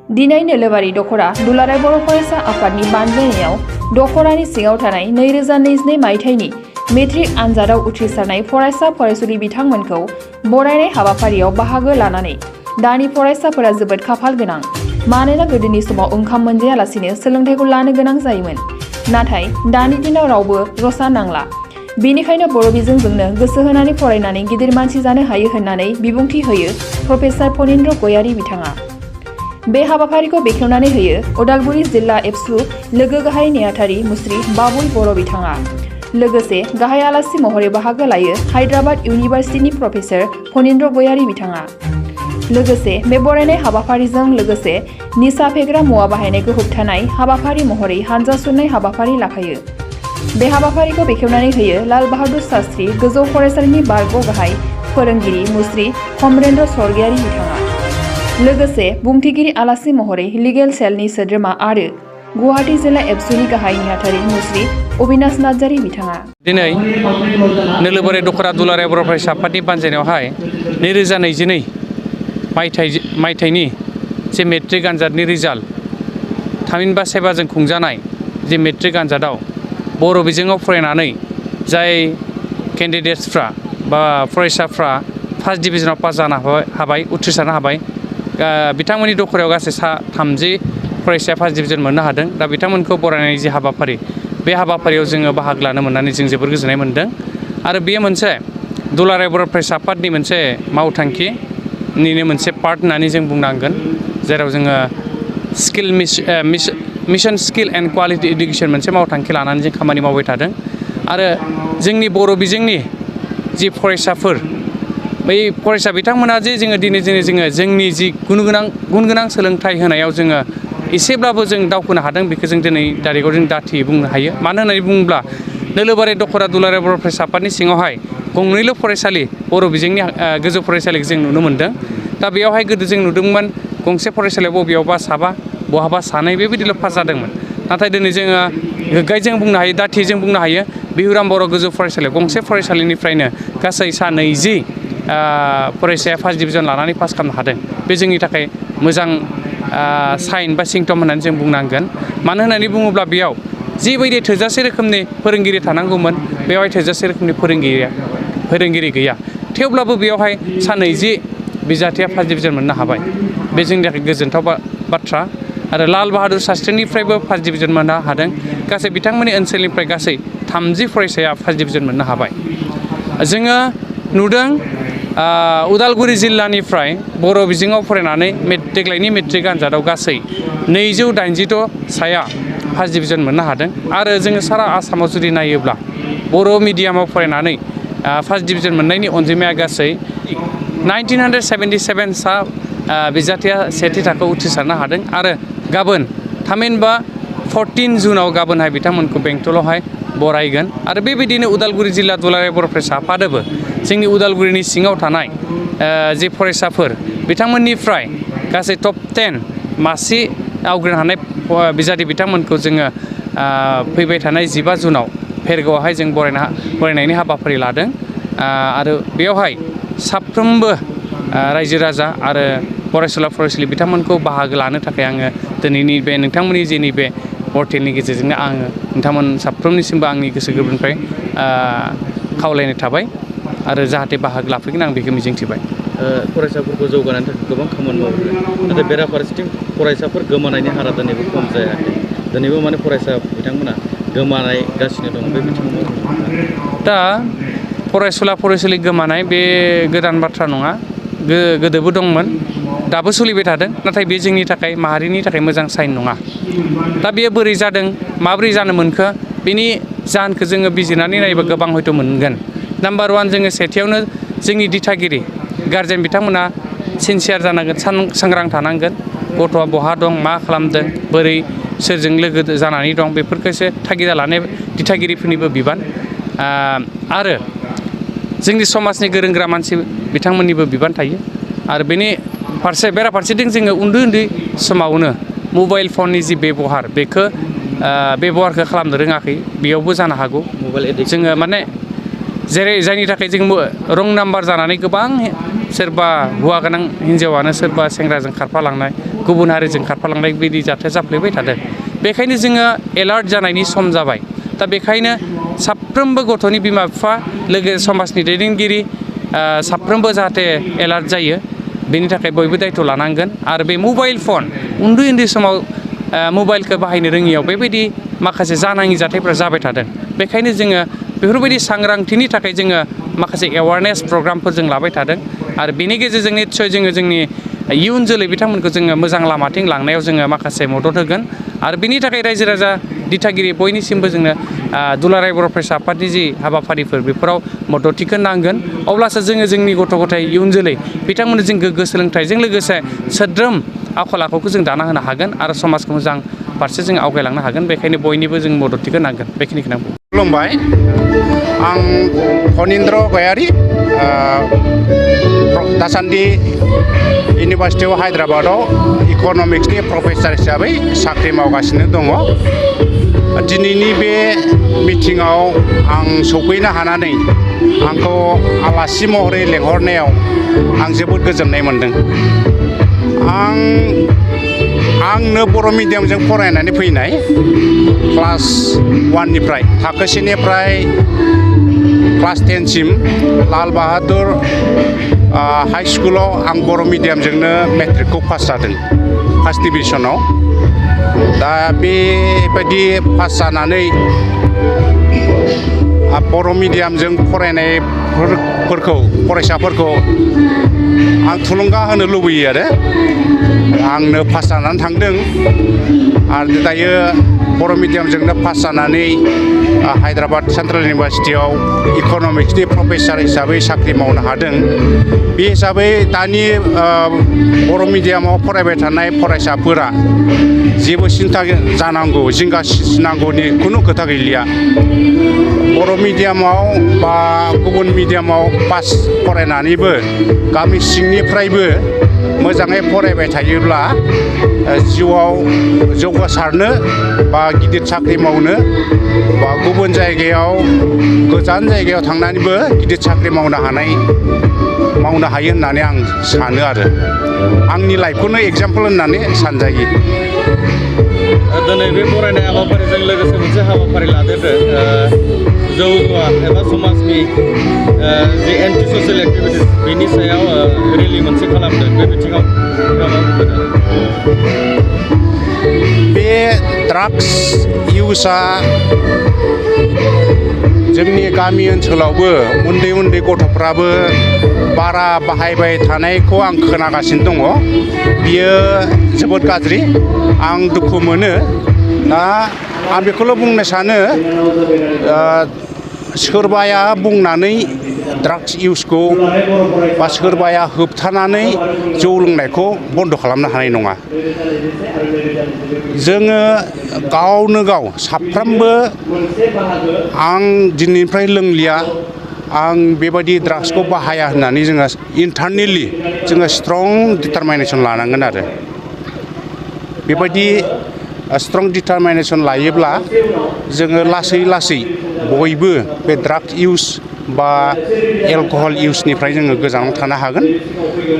दिनै नोलोबारि दखरा दुलाराय बर' फरायसा आफादनि बानजायनायाव दखरानि सिङाव थानाय 2022 मायथाइनि मेट्रिक आनजादाव उथ्रिसारनाय फरायसा फरायसुलि बिथांमोनखौ बरायनाय हाबाफारियाव बाहागो लानानै दानि फरायसाफोरा जोबोद खाफाल गोनां। मानोना गोदोनि समाव ओंखाम मोनजायालासिनो सोलोंथाइखौ लानो गोनां जायोमोन। नाथाय दानि दिनाव रावबो रसा नांला। बेनिखायनो बर' बिजोंजोंनो गोसो होनानै फरायनानै गिदिर मानसि जानो हायो होननानै बिबुंथि होयो प्रफेसार फणीन्द्र गयारी बिथाङा। बे हाबाफारिखौ बेखेवनानै होयो उदालगुरि जिल्ला एबसु लोगो गाहाय नेहाथारि मुस्रि बाबुल बर' बिथाङा। लोगोसे गाहाय आलासि महरै बाहागो लायो हायद्राबाद इउनिभार्सिटिनि प्रफेसार फणीन्द्र गयारी बिथाङा। लोगोसे बे बरायनाय हाबाफारिजों लोगोसे निसा फेग्रा मुवा बाहायनायखौ होबथानाय हाबाफारि महरै हानजा सुरनाय हाबाफारि लाफायो। बे हाबाफारिखौ बेखेवनानै होयो लाल बाहादुर शास्त्री गोजौ फरायसालिनि बारग' गाहाय फोरोंगिरि मुस्रि कमरेन्द्र स्वर्गियारी बिथाङा। लोगोसे बुंथिगिरि आलासि महरै लिगेल सेलनि सोद्रोमा आरो गुवाहाटी जिल्ला एबसुनि गाहाय नेहाथारि मुस्रि अबिनाश नार्जारी बिथाङा। दिनै नोलोबारि दखरा दुलाराय बर' फरायसा आफादनि बानजायनायावहाय 2022 मायथाइनि जे मेट्रिक आनजादनि रिजाल्ट थामहिनबा सेबाजों खुंजानाय जे मेट्रिक आनजादाव बर' बिजोङाव फरायनानै जाय केन्डिडेट्सफ्रा बा फरायसाफ्रा फार्स्ट डिभिजनाव पास जानो हाबाय उथ्रिसारनो हाबाय। बिथांमोननि दखरायाव गासै 30 फरायसाया फार्स्ट डिभिजन मोननो हादों। दा बिथांमोनखौ बरायनायनि जे हाबाफारि बे हाबाफारियाव जोङो बाहागो लानो मोननानै जों जोबोर गोजोननाय मोनदों। आरो बेयो मोनसे दुलाराय बर' फरायसा आफादनि मोनसे मावथांखिनिनो मोनसे पार्ट होननानै जों बुंनांगोन। जेराव जोङो mission skill and quality education मोनसे मावथांखि लानानै जों खामानि मावबाय थादों। आरो जोंनि बर' बिजोंनि जि फरायसाफोर बै फरायसा बिथांमोना जे जोङो जोंनि जि गुन गोनां सोलोंथाइ होनायाव जोङो एसेब्लाबो जों दावखोनो हादों। बेखौ जों दिनै तारिखाव जों दाथियै बुंनो हायो। मानो होननानै बुङोब्ला नोलोबारि दखरा दुलाराय बर' फरायसा आफादनि सिङावहाय गंनैल' फरायसालि बर' बिजोंनि गोजौ फरायसालिखौ जों नुनो मोन्दों। दा बेयावहाय गोदो जों नुदोंमोन गंसे फरायसालियाव बबेयावबा साबा बहाबा सानै बेबायदिल' पास जादोंमोन। नाथाय दिनै जोङो गोग्गायजों बुंनो हायो दाथिजों बुंनो हायो बिहुराम बर' गोजौ फरायसालियाव गंसे फरायसालिनिफ्रायनो गासै 20 फरायसाया फार्स्ट डिभिजन लानानै पास खालामनो हादों। बे जोंनि थाखाय मोजां साइन बा सिम्पटम होननानै जों बुंनांगोन। मानो होननानै बुङोब्ला बेयाव जिबायदि थोजासे रोखोमनि फोरोंगिरि थानांगौमोन बेवहाय थोजासे रोखोमनि फोरोंगिरि गैया। थेवब्लाबो बेयावहाय 20 बिजाथिया फार्स्ट डिभिजन मोननो हाबाय। बे जोंनि थाखाय गोजोनथाव बाथ्रा। आरो लाल बाहादुर शास्त्रिनिफ्रायबो फार्स्ट डिभिजन मोननो हादों। गासै बिथांमोननि ओनसोलनिफ्राय गासै 30 फरायसाया फार्स्ट डिभिजन मोननो हाबाय। जोङो नुदों उदालगुरि जिल्लानिफ्राय बर' बिजोङाव फरायनानै देग्लायनि मेट्रिक आनजादाव गासै 286 साया फार्स्ट डिभिजन मोननो हादों। आरो जोङो सारा आसामाव जुदि नायोब्ला बर' मिडियामाव फरायनानै फार्स्ट डिभिजन मोननायनि अनजिमाया गासै 1977 सा बिजाथिया सेथि थाखोआव उथ्रिसारनो हादों। आरो गाबोन थामहिनबा 14 जुनाव गाबोनहाय बिथांमोनखौ बेंटलावहाय बरायगोन। आरो बेबायदिनो उदालगुरि जिल्ला दुलाराय बर' फरायसा आफादाबो जोंनि उदालगुरिनि सिङाव थानाय जे फरायसाफोर बिथांमोननिफ्राय गासै टप 10 मासि आवग्रिनो हानाय बिजाथि बिथांमोनखौ जोङो फैबाय थानाय 15 जुनाव भेरगावआवहाय जों बरायनायनि हाबाफारि लादों। आरो बेयावहाय साफ्रोमबो रायजो राजा आरो फरायसुला फरायसुलि बिथांमोनखौ बाहागो लानो थाखाय आङो दिनैनि बे नोंथांमोननि जे नैबे पर्टेलनि गेजेरजोंनो आङो नोंथांमोन साफ्रोमनिसिमबो आंनि गोसो गोरबोनिफ्राय खावलायनाय थाबाय। आरो जाहाथे बाहागो लाफैगोन आं बेखौ मिजिंथिबाय। फरायसाफोरखौ जौगानायनि थाखाय गोबां खामानि मावदों। नाथाय बेराफारसेथिं फरायसाफोर गोमानायनि हारा दिनैबो खम जायाखै। दिनैबो माने फरायसा बिथांमोना गोमानायगासिनो दं। बे बिथिङाव दा फरायसुला फरायसुलि गोमानाय बे गोदान बाथ्रा नङा। गोदोबो दंमोन दाबो सोलिबाय थादों। नाथाय बे जोंनि थाखाय माहारिनि थाखाय मोजां साइन नङा। दा बेयो बोरै जादों माबोरै जानो मोनखो बेनि जाहोनखौ जोङो बिजिरनानै नायोबा गोबां हयथ' मोनगोन। नाम्बार 1 जोङो सेथियावनो जोंनि दिथागिरि गारजेन बिथांमोना सिनसियार जानांगोन सांग्रां थानांगोन। गथ'आ बहा दं मा खालामदों बोरै सोरजों लोगो जानानै दं बेफोरखौसो थागिदा लानाय दिथागिरिफोरनिबो बिबान। आरो जोंनि समाजनि गोरों गोरा मानसि बिथांमोननिबो बिबान थायो। आरो बेनि बेराफारसेथिं जोङो उन्दै समावनो मबाइल फननि जि बेबहारखौ खालामनो रोङाखै बेयावबो जानो हागौ। जोङो माने जायनि थाखाय जों रं नाम्बार जानानै गोबां सोरबा हौवा गोनां हिन्जावानो सोरबा सेंग्राजों खारफालांनाय गुबुन हारिजों खारफालांनाय बिदि जाथाया जाफ्लेबाय थादों। बेखायनो जोङो एलार्ट जानायनि सम जाबाय। दा बेखायनो साफ्रोमबो गथ'नि बिमा बिफा लोगोसे समाजनि दैदेनगिरि साफ्रोमबो जाहाथे एलार्ट जायो बेनि थाखाय बयबो दायथ' लानांगोन। आरो बे मबाइल फन उन्दै उन्दै समाव मबाइलखौ बाहायनो रोङियाव बेबायदि माखासे जानाङि जाथायफ्रा जाबाय थादों। बेखायनो जोङो बेफोरबायदि सांग्रांथिनि थाखाय जोङो माखासे एवारनेस प्रग्रामफोर जों लाबाय थादों। आरो बेनि गेजेरजों निस्सय जोङो जोंनि इयुन जोलै बिथांमोनखौ जोङो मोजां लामाथिं लांनायाव जोङो माखासे मदद होगोन। आरो बिनि थाखाय रायजो राजा दिथागिरि बयनिसिमबो जोंनो दुलाराय बर' फरायसा आफादनि जि हाबाफारिफोर बेफोराव मददथिखौ नांगोन। अब्लासो जोङो जोंनि गथ' गथाय इयुन जोलै बिथांमोननो जों गोग्गो सोलोंथाइजों लोगोसे सोद्रोम आखल आखुखौ जों दाना होनो हागोन आरो समाजखौ मोजां फारसे जों आवगायलांनो हागोन। बेखायनो बयनिबो जों मददथिखौ नांगोन। बेखिनिखौनो आं बुङो। खुलुमबाय, आं फनिन्द्र गयारि, दासान्दि इउनिभार्सिटि अफ हायद्राबादाव इक'नमिक्सनि प्रफेसार हिसाबै साख्रि मावगासिनो दङ। दिनैनि बे मिटिङाव आं सफैनो हानानै आंखौ आलासि महरै लेंहरनायाव आं जोबोद गोजोननाय मोनदों। आंनो बर' मिडियामजों फरायनानै फैनाय क्लास 1निफ्राय थाखो 1निफ्राय क्लास 10सिम लाल बाहादुर हाइ स्कुलाव आं बर' मिडियामजोंनो मेट्रिकखौ पास जादों, फार्स्ट डिभिजनाव। दा बेबायदि पास जानानै बर' मिडियामजों फरायसाफोरखौ आं थुलुंगा होनो लुबैयो आरो आंनो पास जानानै थांदों आरो दायो बर' मिडियामजोंनो पास जानानै हायद्राबाद सेन्ट्रेल इउनिभार्सिटियाव इक'नमिक्सनि प्रफेसार हिसाबै साख्रि मावनो हादों। बे हिसाबै दानि बर' मिडियामाव फरायबाय थानाय फरायसाफोरा जेबो सिन्था जानांगौ, जिंगासिनांगौनि खुनु खोथा गैलिया। बर' मिडियामाव बा गुबुन मिडियामाव पास फरायनानैबो गामि सिंनिफ्रायबो मोजाङै फरायबाय थायोब्ला जिउआव जौगासारनो बा गिदिर साख्रि मावनो बा गुबुन जायगायाव गोजान जायगायाव थांनानैबो गिदिर साख्रि मावनो हायो होननानै आं सानो आरो आंनि लाइफखौनो एग्जाम्पोल होननानै सानजायो। दिनै बे फरायनाय हाबाफारिजों लोगोसे मोनसे हाबाफारि लादेरदों जौ जुवा एबा समाजनि जि एन्टि ससियेल एक्टिभिटिस बेनि सायाव रेलि मोनसे खालामदों। बे बिथिङाव बे ड्राग्स इउसआ जोंनि गामि ओनसोलावबो उन्दै उन्दै गथ'फ्राबो बारा बाहायबाय थानायखौ आं खोनागासिनो दङ। बियो जोबोद गाज्रि, आं दुखु मोनो। दा आं बेखौल' बुंनो सानो, सोरबाया बुंनानै ड्राग्स इउसखौ बा सोरबाया होबथानानै जौ लोंनायखौ बन्द' खालामनो हानाय नङा। जोङो गावनो गाव साफ्रोमबो आं दिनैनिफ्राय लोंलिया, आं बेबायदि ड्राग्सखौ बाहाया होननानै जोङो इन्टारनेलि जोङो स्ट्रं डिटारमिनेसन लानांगोन आरो बेबायदि स्ट्रं डिटारमिनेसन लायोब्ला जोङो लासै लासै बयबो बे ड्राग्स इउस बा एलकहल इउसनिफ्राय जोङो गोजानाव थानो हागोन।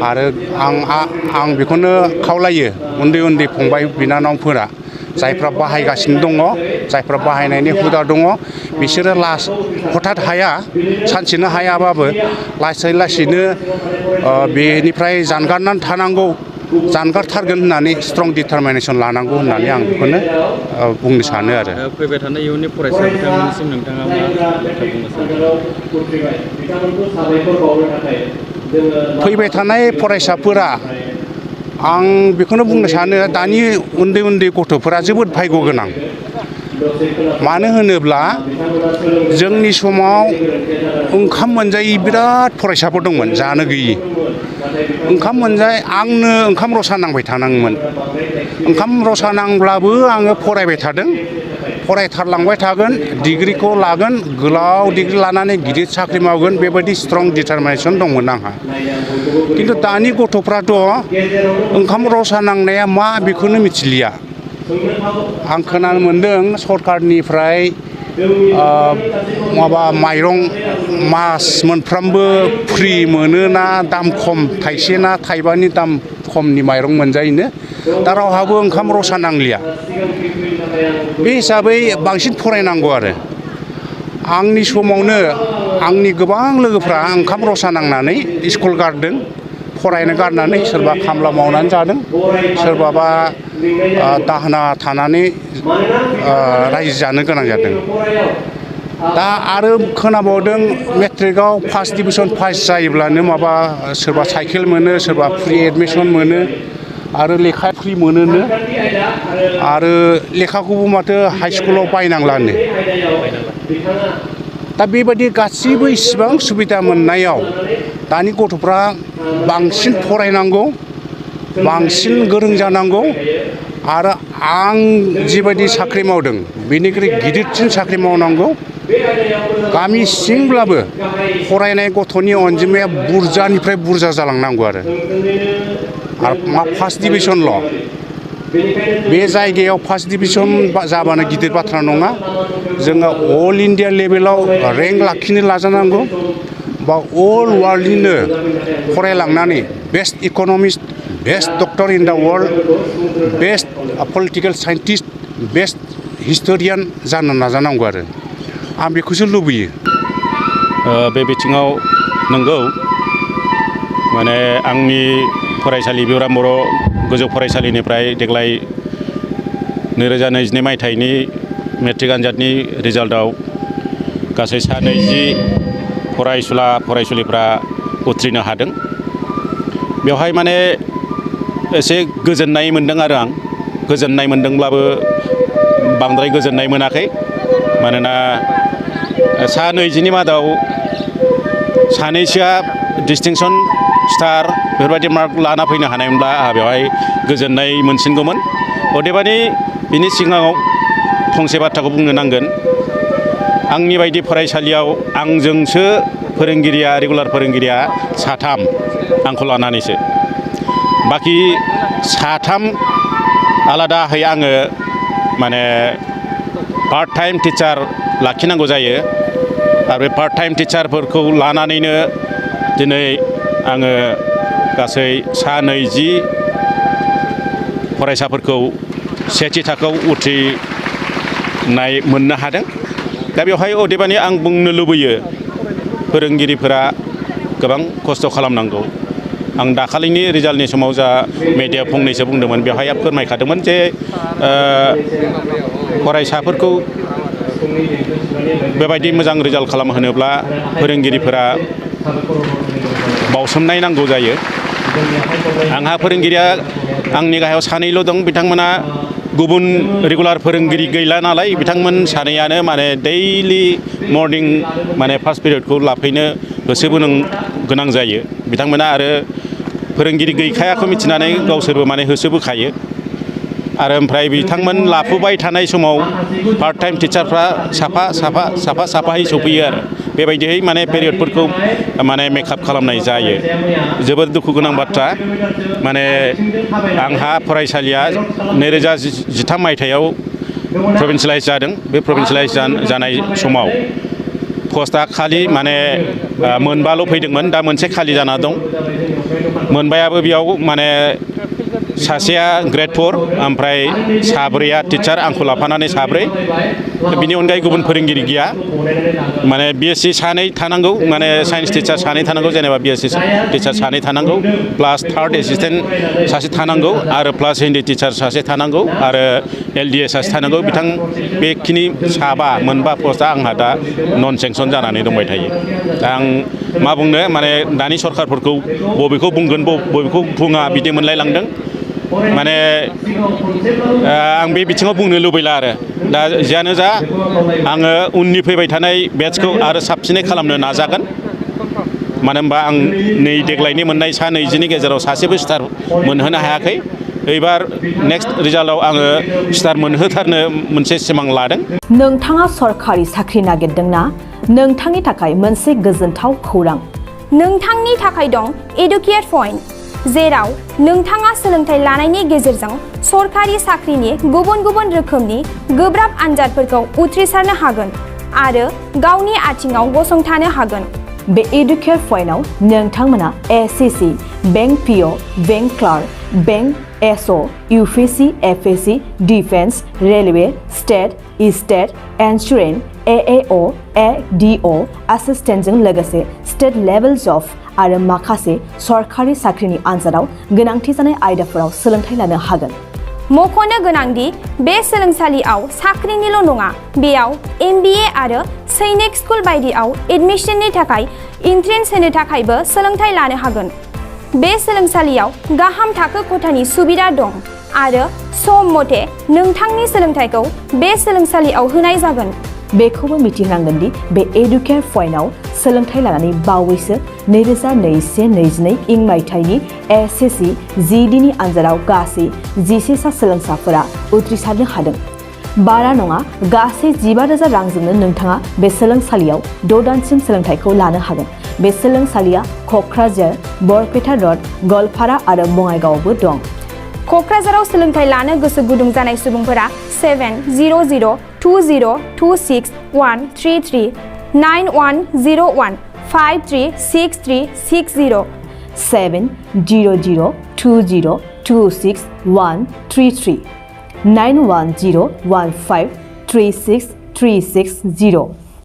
आरो आं बेखौनो खावलायो उन्दै उन्दै फंबाय बिनानावफोरा जायफ्रा बाहायगासिनो दङ, जायफ्रा बाहायनायनि हुदा दङ, बिसोरो हथात हाया, सानसेनो हायाबाबो लासै लासैनो बेनिफ्राय जानगारनानै थानांगौ, जानगारथारगोन होननानै स्ट्रं डिटारमिनेसन लानांगौ होननानै आं बेखौनो बुंनो सानो आरो। फैबाय थानाय इयुननि फरायसा बिथांमोननिसिम नोंथाङा मा बाथ्रा बुंनो सानो? फैबाय थानाय फरायसाफोरा आं बेखौनो बुंनो सानो, दानि उन्दै उन्दै गथ'फोरा जोबोद भाग्य गोनां। मानो होनोब्ला जोंनि समाव ओंखाम मोनजायै बिराद फरायसाफोर दंमोन, जानो गैयि। ओंखाम आंनो ओंखाम रसा नांबाय थानाङोमोन। ओंखाम रसा नांब्लाबो आङो फरायबाय थादों, फरायथारलांबाय थागोन, डिग्रिखौ लागोन, गोलाव डिग्रि लानानै गिदिर साख्रि मावगोन, बेबायदि स्ट्रं डिटारमिनेसन दंमोन आंहा। खिन्थु दानि गथ'फ्राथ' ओंखाम रसा नांनाया मा बेखौनो मिथिलिया। आं खोनानो मोन्दों सरकारनिफ्राय माबा माइरं मास मोनफ्रामबो फ्रि मोनोना दाम खम थाइसे ना थाइबानि दाम खमनि माइरं मोनजायोनो दा रावहाबो ओंखाम रसा नांलिया बे हिसाबै बांसिन फरायनांगौ आरो आंनि समावनो आंनि गोबां लोगोफ्रा ओंखाम रसा नांनानै स्कुल गारदों फरायनो गारनानै सोरबा खामला मावनानै जादों सोरबाबा दाहोना थानानै रायजो जानो गोनां जादों दा आरो खोनाबावदों मेट्रिकआव फार्स्ट डिभिजन पास जायोब्लानो माबा सोरबा साइकेल मोनो सोरबा फ्रि एडमिसन मोनो आरो लेखा फ्रि मोनोनो आरो लेखाखौबो माथो हाइ स्कुलाव बायनांलानो दा बेबायदि गासैबो इसिबां सुबिदा मोननायाव दानि गथ'फ्रा बांसिन फरायनांगौ बांसिन गोरों जानांगौ आरो आं जिबायदि साख्रि मावदों बेनिख्रुइ गिदिरसिन साख्रि मावनांगौ गामि सिंब्लाबो फरायनाय गथ'नि अनजिमाया बुरजानिफ्राय बुरजा जालांनांगौ आरो मा फार्स्ट डिभिजनल' बे जायगायाव फार्स्ट डिभिजन जाबानो गिदिर बाथ्रा नङा जोङो अल इन्डिया लेभेलाव रेंक लाखिनो नाजानांगौ बा अल वार्ल्डनिनो फरायलांनानै best economist best doctor in the world best political scientist best historian जानो नाजानांगौ आरो आं बेखौसो लुबैयो बे बिथिङाव नंगौ माने आंनि फरायसालि बिउराम बर' गोजौ फरायसालिनिफ्राय देग्लाय 2022 मायथाइनि मेट्रिक आनजादनि रिजाल्टआव गासै 120 फरायसुला फरायसुलिफ्रा उथ्रिनो हादों बेवहाय माने एसे गोजोननाय मोनदों आरो आं गोजोननाय मोनदोंब्लाबो बांद्राय गोजोननाय मोनाखै मानोना 120नि मादाव सानैसोआ डिस्टिंसन स्टार बेफोरबायदि मार्क लाना फैनो हानायमोनब्ला आंहा बेवहाय गोजोननाय मोनसिनगौमोन अदेबानि बिनि सिगाङाव फंसे बाथ्राखौ बुंनो नांगोन आंनि बायदि फरायसालियाव आंजोंसो फोरोंगिरिया रेगुलार फोरोंगिरिया 3 आंखौ लानानैसो बाखि 3 आलादाहै आङो माने पार्ट टाइम टिचार लाखिनांगौ जायो आरो बे पार्ट टाइम टिचारफोरखौ लानानैनो दिनै आङो गासै 120 फरायसाफोरखौ सेथि थाखोआव उथ्रिनाय मोननो हादों दा बेवहाय अदेबानि आं बुंनो लुबैयो फोरोंगिरिफोरा गोबां खस्थ' खालामनांगौ आं दाखालिनि रिजाल्टनि समाव जा मेडिया फंनैसो बुंदोंमोन बेवहाय फोरमायखादोंमोन जे फरायसाफोरखौ बेबायदि मोजां रिजाल्ट खालामहोनोब्ला फोरोंगिरिफोरा बावसोमनाय नांगौ जायो आंहा फोरोंगिरिया आंनि गाहायाव 2ल' दं बिथांमोना गुबुन रेगुलार फोरोंगिरि गैला नालाय बिथांमोन 2आनो माने दैलि मर्निं माने फार्स्ट पिरियडखौ लाफैनो होसोबोनो गोनां जायो बिथांमोना आरो फोरोंगिरि गैखायाखौ मिथिनानै गावसोरबो माने होसोबोखायो आरो ओमफ्राय बिथांमोन लाफुबाय थानाय समाव पार्ट टाइम टिचारफ्रा साफायै सफैयो आरो बेबायदियै माने पेरियडफोरखौ माने मेकआप खालामनाय जायो जोबोद दुखु गोनां बाथ्रा माने आंहा फरायसालिया 2013 मायथाइयाव प्रभिन्सियेलाइज जादों बे प्रभिन्सियेलाइज जानाय समाव पस्टआ खालि माने 9ल' फैदोंमोन दा मोनसे खालि जाना दं मोनबायाबो बेयाव माने सासेया ग्रेड 4 ओमफ्राय 4आ टिचार आंखौ लाफानानै 4 बिनि अनगायै गुबुन फोरोंगिरि गैया माने BSc 2 थानांगौ माने साइन्स टिचार 2 थानांगौ जेनेबा BSc टिचार 2 थानांगौ प्लास थार्ड एसिस्टेन्ट सासे थानांगौ आरो प्लास हिन्दी टिचार सासे थानांगौ आरो LDA सासे थानांगौ बिथां बेखिनि 9 पस्टआ आंहा दा नन सेंसन जानानै दंबाय थायो दा आं मा बुंनो माने दानि सरखारफोरखौ बबेखौ बुंगोन बबेखौ बुङा बिदि मोनलायलांदों माने आं बे बिथिङाव बुंनो लुबैला आरो दा जियानो जा आङो उननि फैबाय थानाय बेट्सखौ आरो साबसिनै खालामनो नाजागोन मानो होनबा आं नै देग्लायनि मोननाय 120नि गेजेराव सासेबो स्टार मोनहोनो हायाखै एबार नेक्स्ट रिजाल्टआव आङो स्टार मोनहोथारनो मोनसे सिमां लादों नोंथाङा सरखारि साख्रि नागिरदोंना नोंथांनि थाखाय मोनसे गोजोनथाव खौरां नोंथांनि थाखाय दं एडुकेट पइन्ट जेराव नोंथाङा सोलोंथाइ लानायनि गेजेरजों सरखारि साख्रिनि गुबुन गुबुन रोखोमनि गोब्राब आनजादफोरखौ उथ्रिसारनो हागोन आरो गावनि आथिङाव गसंथानो हागोन। बे एडुकेयार पइन्टआव नोंथांमोना SSC, bank PO, bank clerk, bank SO, UPSC, FSC, defence, railway, state insurance, AAO, ADO एसिस्टेन्टजों लोगोसे स्टेट लेभेल जब आरो माखासे सरखारि साख्रिनि आनजादाव गोनांथि जानाय आयदाफोराव सोलोंथाइ लानो हागोन। मख'नो गोनांदि बे सोलोंसालियाव साख्रिनिल' नङा, बेयाव MBA आरो सैनिक स्कुल बायदियाव एडमिशननि थाखाय एन्ट्रेन्स होनो थाखायबो सोलोंथाइ लानो हागोन। बे सोलोंसालियाव गाहाम थाखो खथानि सुबिदा दं आरो सम मथे नोंथांनि सोलोंथाइखौ बे सोलोंसालियाव होनाय जागोन। बेखौबो मिथिनांगोन दि बे एडुकेयार पइन्टआव सोलोंथाइ लानानै बावैसो 2021-22 इं मायथाइनि एसएससि GDनि आनजादाव गासै 11 सा सोलोंसाफोरा उथ्रिसारनो हादों। बारा नङा, गासै 15,000 रांजोंनो नोंथाङा बे सोलोंसालियाव 6 दानसिम सोलोंथाइखौ लानो हागोन। बे सोलोंसालिया क'क्राझार, बरपेटा र'ड, गवालपारा आरो बङाइगावआवबो दं। क'क्राझाराव सोलोंथाइ लानो गोसो गुदुं जानाय सुबुंफोरा 70020261133 9101536360 70020261133 9101536360